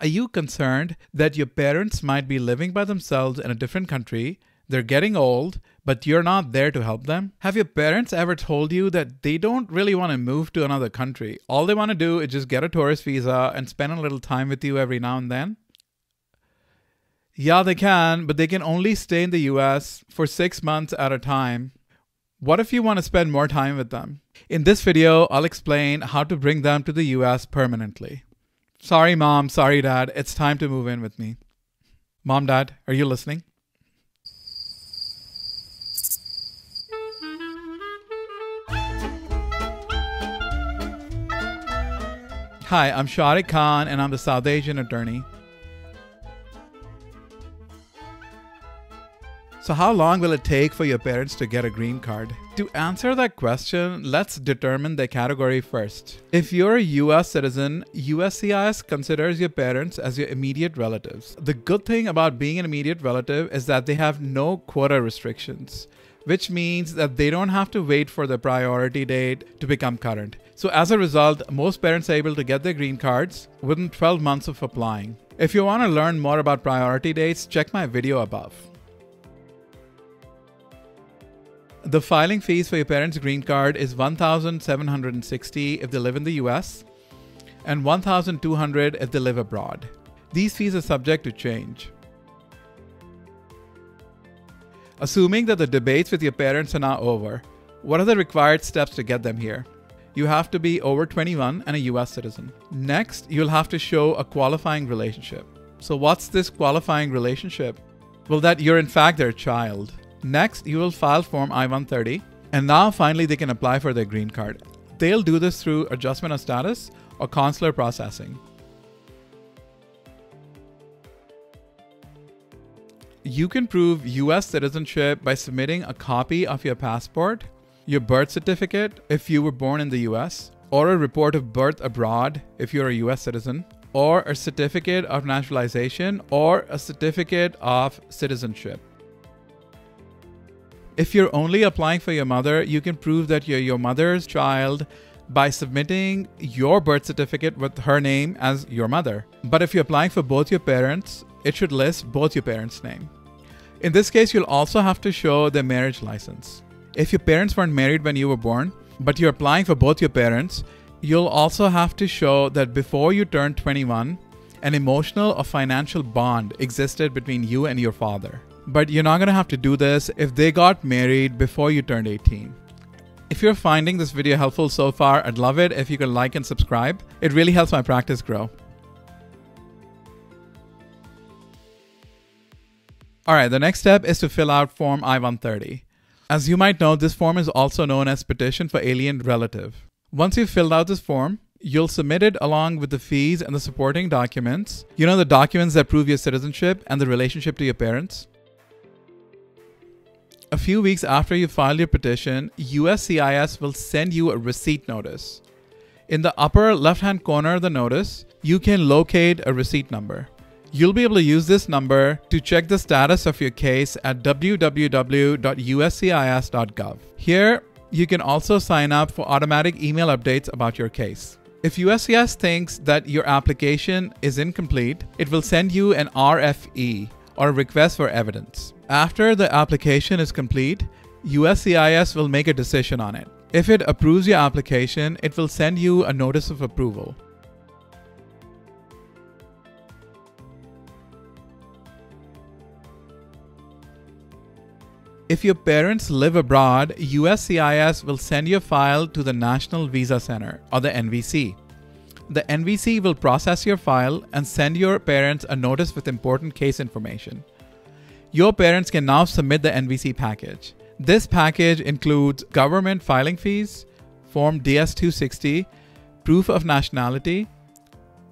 Are you concerned that your parents might be living by themselves in a different country? They're getting old, but you're not there to help them? Have your parents ever told you that they don't really want to move to another country? All they want to do is just get a tourist visa and spend a little time with you every now and then? Yeah, they can, but they can only stay in the US for 6 months at a time. What if you want to spend more time with them? In this video, I'll explain how to bring them to the US permanently. Sorry, Mom, sorry, Dad, it's time to move in with me. Mom, Dad, are you listening? Hi, I'm Shariq Khan and I'm the South Asian attorney. So how long will it take for your parents to get a green card? To answer that question, let's determine the category first. If you're a US citizen, USCIS considers your parents as your immediate relatives. The good thing about being an immediate relative is that they have no quota restrictions, which means that they don't have to wait for the priority date to become current. So as a result, most parents are able to get their green cards within 12 months of applying. If you want to learn more about priority dates, check my video above. The filing fees for your parents' green card is $1,760 if they live in the US and $1,200 if they live abroad. These fees are subject to change. Assuming that the debates with your parents are now over, what are the required steps to get them here? You have to be over 21 and a US citizen. Next, you'll have to show a qualifying relationship. So what's this qualifying relationship? Well, that you're in fact their child. Next, you will file Form I-130, and now finally they can apply for their green card. They'll do this through adjustment of status or consular processing. You can prove US citizenship by submitting a copy of your passport, your birth certificate if you were born in the US, or a report of birth abroad if you're a US citizen, or a certificate of naturalization or a certificate of citizenship. If you're only applying for your mother, you can prove that you're your mother's child by submitting your birth certificate with her name as your mother. But if you're applying for both your parents, it should list both your parents' name. In this case, you'll also have to show their marriage license. If your parents weren't married when you were born, but you're applying for both your parents, you'll also have to show that before you turned 21, an emotional or financial bond existed between you and your father. But you're not going to have to do this if they got married before you turned 18. If you're finding this video helpful so far, I'd love it if you could like and subscribe. It really helps my practice grow. Alright, the next step is to fill out Form I-130. As you might know, this form is also known as Petition for Alien Relative. Once you've filled out this form, you'll submit it along with the fees and the supporting documents. You know, the documents that prove your citizenship and the relationship to your parents. A few weeks after you file your petition, USCIS will send you a receipt notice. In the upper left-hand corner of the notice, you can locate a receipt number. You'll be able to use this number to check the status of your case at www.uscis.gov. Here, you can also sign up for automatic email updates about your case. If USCIS thinks that your application is incomplete, it will send you an RFE, or a request for evidence. After the application is complete, USCIS will make a decision on it. If it approves your application, it will send you a notice of approval. If your parents live abroad, USCIS will send your file to the National Visa Center, or the NVC. The NVC will process your file and send your parents a notice with important case information. Your parents can now submit the NVC package. This package includes government filing fees, Form DS-260, proof of nationality,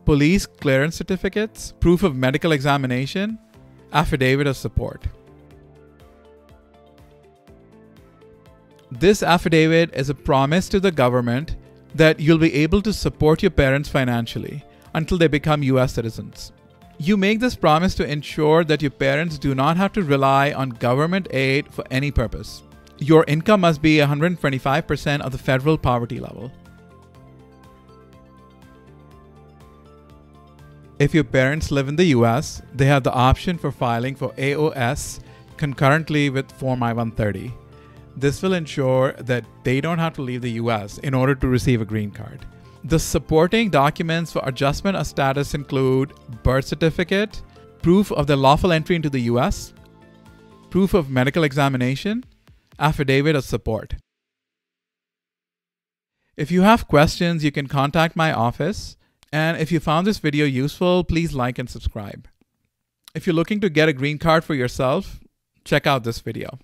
police clearance certificates, proof of medical examination, affidavit of support. This affidavit is a promise to the government that you'll be able to support your parents financially until they become US citizens. You make this promise to ensure that your parents do not have to rely on government aid for any purpose. Your income must be 125% of the federal poverty level. If your parents live in the US, they have the option for filing for AOS concurrently with Form I-130. This will ensure that they don't have to leave the US in order to receive a green card. The supporting documents for adjustment of status include birth certificate, proof of the lawful entry into the US, proof of medical examination, affidavit of support. If you have questions, you can contact my office. And if you found this video useful, please like and subscribe. If you're looking to get a green card for yourself, check out this video.